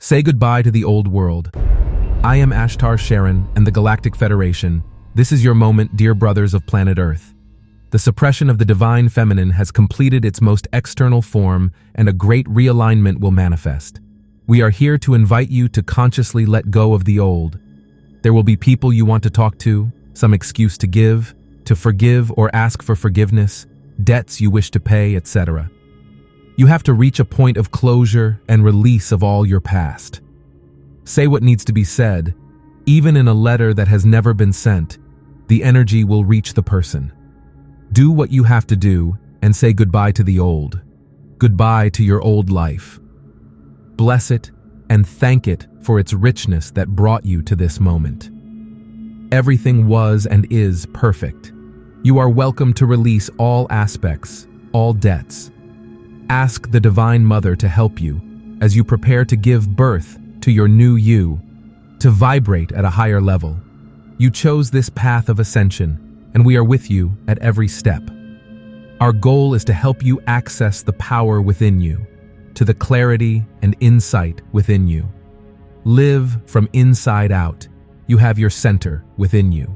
Say goodbye to the old world. I am Ashtar Sharon and the Galactic Federation. This is your moment, dear brothers of planet Earth. The suppression of the divine feminine has completed its most external form, and a great realignment will manifest. We are here to invite you to consciously let go of the old. There will be people you want to talk to, some excuse to give, to forgive or ask for forgiveness, debts you wish to pay, etc. You have to reach a point of closure and release of all your past. Say what needs to be said. Even in a letter that has never been sent, the energy will reach the person. Do what you have to do and say goodbye to the old. Goodbye to your old life. Bless it and thank it for its richness that brought you to this moment. Everything was and is perfect. You are welcome to release all aspects, all debts. Ask the Divine Mother to help you as you prepare to give birth to your new you, to vibrate at a higher level. You chose this path of ascension, and we are with you at every step. Our goal is to help you access the power within you, to the clarity and insight within you. Live from inside out. You have your center within you.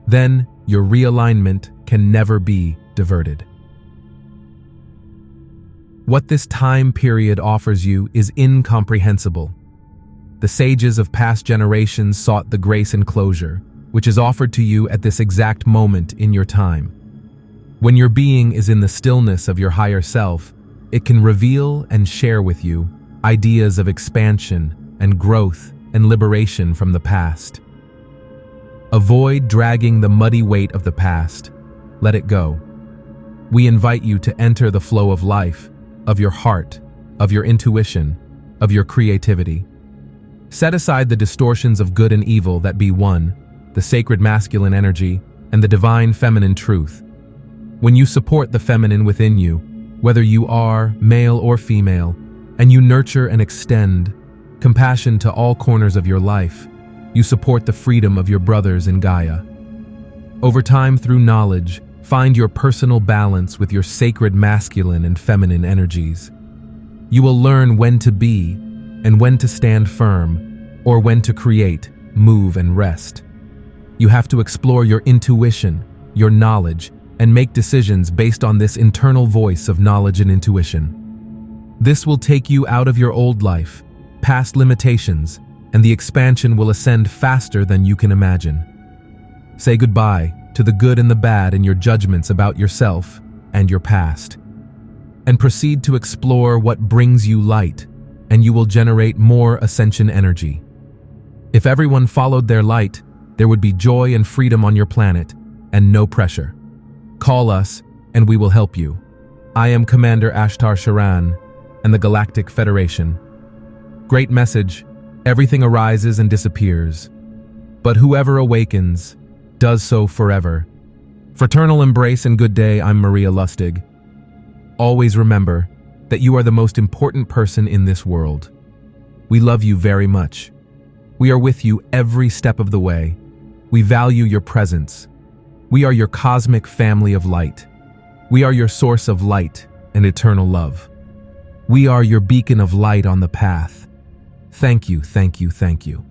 Then your realignment can never be diverted. What this time period offers you is incomprehensible. The sages of past generations sought the grace and closure, which is offered to you at this exact moment in your time. When your being is in the stillness of your higher self, it can reveal and share with you ideas of expansion and growth and liberation from the past. Avoid dragging the muddy weight of the past. Let it go. We invite you to enter the flow of life, of your heart, of your intuition, of your creativity. Set aside the distortions of good and evil that be one, the sacred masculine energy and the divine feminine truth. When you support the feminine within you, whether you are male or female, and you nurture and extend compassion to all corners of your life, you support the freedom of your brothers in Gaia. Over time, through knowledge, find your personal balance with your sacred masculine and feminine energies. You will learn when to be and when to stand firm, or when to create, move, and rest. You have to explore your intuition, your knowledge, and make decisions based on this internal voice of knowledge and intuition. This will take you out of your old life, past limitations, and the expansion will ascend faster than you can imagine. Say goodbye to the good and the bad in your judgments about yourself and your past, and proceed to explore what brings you light, and you will generate more ascension energy. If everyone followed their light, there would be joy and freedom on your planet, and no pressure. Call us, and we will help you. I am Commander Ashtar Sharan, and the Galactic Federation. Great message. Everything arises and disappears, but whoever awakens does so forever. Fraternal embrace and good day. I'm Maria Lustig. Always remember that you are the most important person in this world. We love you very much. We are with you every step of the way. We value your presence. We are your cosmic family of light. We are your source of light and eternal love. We are your beacon of light on the path. Thank you, thank you, thank you.